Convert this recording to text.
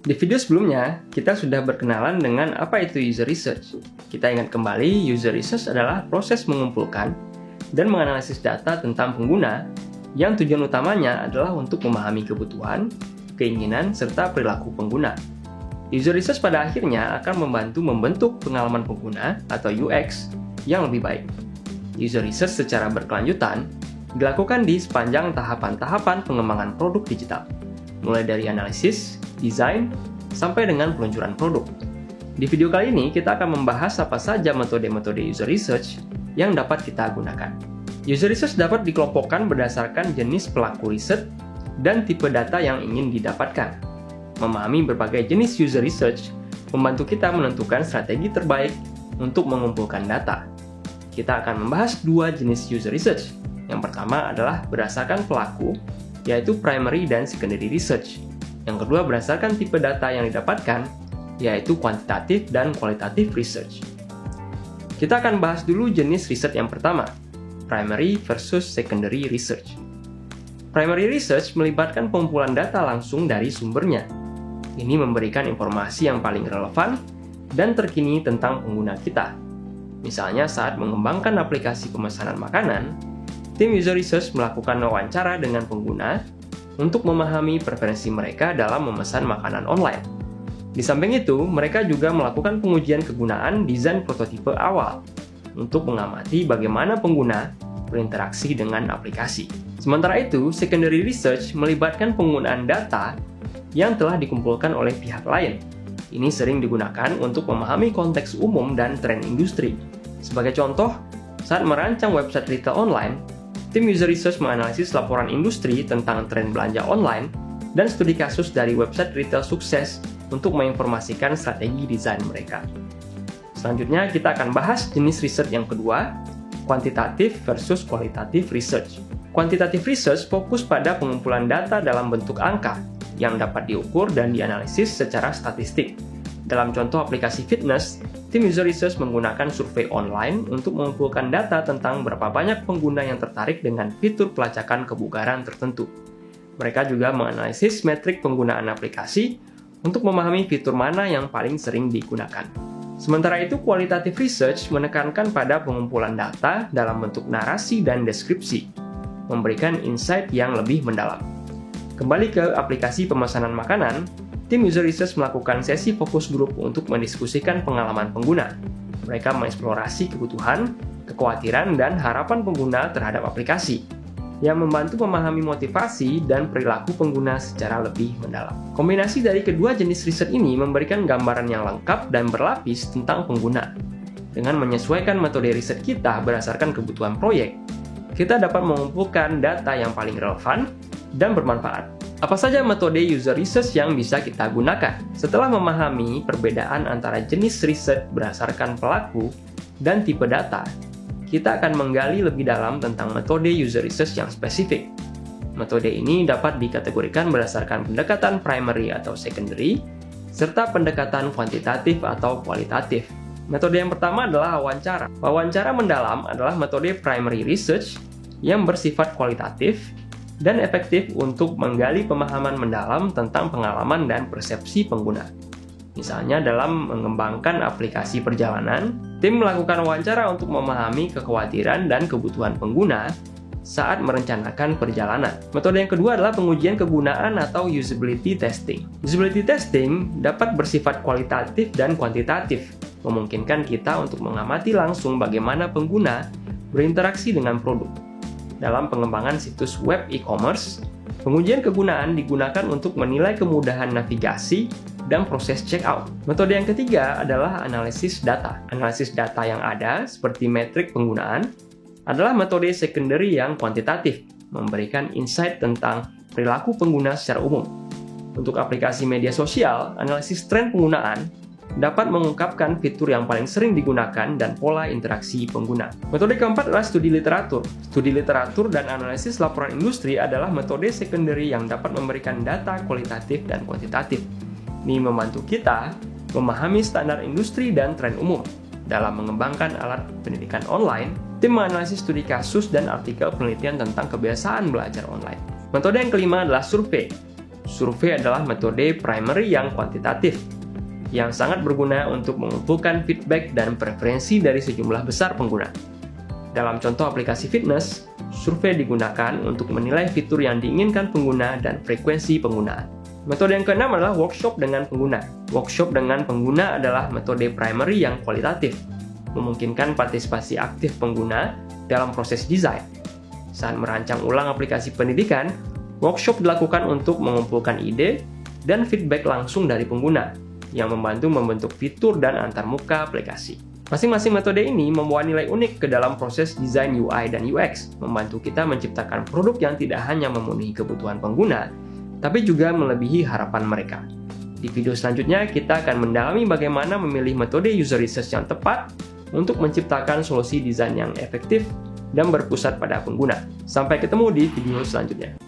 Di video sebelumnya, kita sudah berkenalan dengan apa itu user research. Kita ingat kembali, user research adalah proses mengumpulkan dan menganalisis data tentang pengguna yang tujuan utamanya adalah untuk memahami kebutuhan, keinginan, serta perilaku pengguna. User research pada akhirnya akan membantu membentuk pengalaman pengguna atau UX yang lebih baik. User research secara berkelanjutan dilakukan di sepanjang tahapan-tahapan pengembangan produk digital, mulai dari analisis, desain, sampai dengan peluncuran produk. Di video kali ini, kita akan membahas apa saja metode-metode user research yang dapat kita gunakan. User research dapat dikelompokkan berdasarkan jenis pelaku riset dan tipe data yang ingin didapatkan. Memahami berbagai jenis user research membantu kita menentukan strategi terbaik untuk mengumpulkan data. Kita akan membahas dua jenis user research. Yang pertama adalah berdasarkan pelaku, yaitu primary dan secondary research. Yang kedua berdasarkan tipe data yang didapatkan, yaitu kuantitatif dan kualitatif research. Kita akan bahas dulu jenis riset yang pertama, primary versus secondary research. Primary research melibatkan pengumpulan data langsung dari sumbernya. Ini memberikan informasi yang paling relevan dan terkini tentang pengguna kita. Misalnya saat mengembangkan aplikasi pemesanan makanan, tim user research melakukan wawancara dengan pengguna untuk memahami preferensi mereka dalam memesan makanan online. Di samping itu, mereka juga melakukan pengujian kegunaan desain prototipe awal untuk mengamati bagaimana pengguna berinteraksi dengan aplikasi. Sementara itu, secondary research melibatkan penggunaan data yang telah dikumpulkan oleh pihak lain. Ini sering digunakan untuk memahami konteks umum dan tren industri. Sebagai contoh, saat merancang website retail online, tim user research menganalisis laporan industri tentang tren belanja online dan studi kasus dari website retail sukses untuk menginformasikan strategi desain mereka. Selanjutnya, kita akan bahas jenis riset yang kedua, kuantitatif versus kualitatif research. Quantitative research fokus pada pengumpulan data dalam bentuk angka yang dapat diukur dan dianalisis secara statistik. Dalam contoh aplikasi fitness, tim user research menggunakan survei online untuk mengumpulkan data tentang berapa banyak pengguna yang tertarik dengan fitur pelacakan kebugaran tertentu. Mereka juga menganalisis metrik penggunaan aplikasi untuk memahami fitur mana yang paling sering digunakan. Sementara itu, qualitative research menekankan pada pengumpulan data dalam bentuk narasi dan deskripsi, memberikan insight yang lebih mendalam. Kembali ke aplikasi pemesanan makanan, tim user research melakukan sesi fokus grup untuk mendiskusikan pengalaman pengguna. Mereka mengeksplorasi kebutuhan, kekhawatiran, dan harapan pengguna terhadap aplikasi, yang membantu memahami motivasi dan perilaku pengguna secara lebih mendalam. Kombinasi dari kedua jenis riset ini memberikan gambaran yang lengkap dan berlapis tentang pengguna. Dengan menyesuaikan metode riset kita berdasarkan kebutuhan proyek, kita dapat mengumpulkan data yang paling relevan dan bermanfaat. Apa saja metode user research yang bisa kita gunakan? Setelah memahami perbedaan antara jenis riset berdasarkan pelaku dan tipe data, kita akan menggali lebih dalam tentang metode user research yang spesifik. Metode ini dapat dikategorikan berdasarkan pendekatan primary atau secondary, serta pendekatan kuantitatif atau kualitatif. Metode yang pertama adalah wawancara. Wawancara mendalam adalah metode primary research yang bersifat kualitatif dan efektif untuk menggali pemahaman mendalam tentang pengalaman dan persepsi pengguna. Misalnya dalam mengembangkan aplikasi perjalanan, tim melakukan wawancara untuk memahami kekhawatiran dan kebutuhan pengguna saat merencanakan perjalanan. Metode yang kedua adalah pengujian kegunaan atau usability testing. Usability testing dapat bersifat kualitatif dan kuantitatif, memungkinkan kita untuk mengamati langsung bagaimana pengguna berinteraksi dengan produk. Dalam pengembangan situs web e-commerce, pengujian kegunaan digunakan untuk menilai kemudahan navigasi dan proses checkout. Metode yang ketiga adalah analisis data. Analisis data yang ada, seperti metrik penggunaan, adalah metode secondary yang kuantitatif, memberikan insight tentang perilaku pengguna secara umum. Untuk aplikasi media sosial, analisis tren penggunaan dapat mengungkapkan fitur yang paling sering digunakan dan pola interaksi pengguna. Metode keempat adalah studi literatur. Studi literatur dan analisis laporan industri adalah metode secondary yang dapat memberikan data kualitatif dan kuantitatif. Ini membantu kita memahami standar industri dan tren umum. Dalam mengembangkan alat pendidikan online, tim menganalisis studi kasus dan artikel penelitian tentang kebiasaan belajar online. Metode yang kelima adalah survei. survei adalah metode primary yang kuantitatif, yang sangat berguna untuk mengumpulkan feedback dan preferensi dari sejumlah besar pengguna. Dalam contoh aplikasi fitness, survei digunakan untuk menilai fitur yang diinginkan pengguna dan frekuensi penggunaan. Metode yang keenam adalah workshop dengan pengguna. Workshop dengan pengguna adalah metode primary yang kualitatif, memungkinkan partisipasi aktif pengguna dalam proses desain. Saat merancang ulang aplikasi pendidikan, workshop dilakukan untuk mengumpulkan ide dan feedback langsung dari pengguna, yang membantu membentuk fitur dan antarmuka aplikasi. Masing-masing metode ini membawa nilai unik ke dalam proses desain UI dan UX, membantu kita menciptakan produk yang tidak hanya memenuhi kebutuhan pengguna, tapi juga melebihi harapan mereka. Di video selanjutnya, kita akan mendalami bagaimana memilih metode user research yang tepat untuk menciptakan solusi desain yang efektif dan berpusat pada pengguna. Sampai ketemu di video selanjutnya.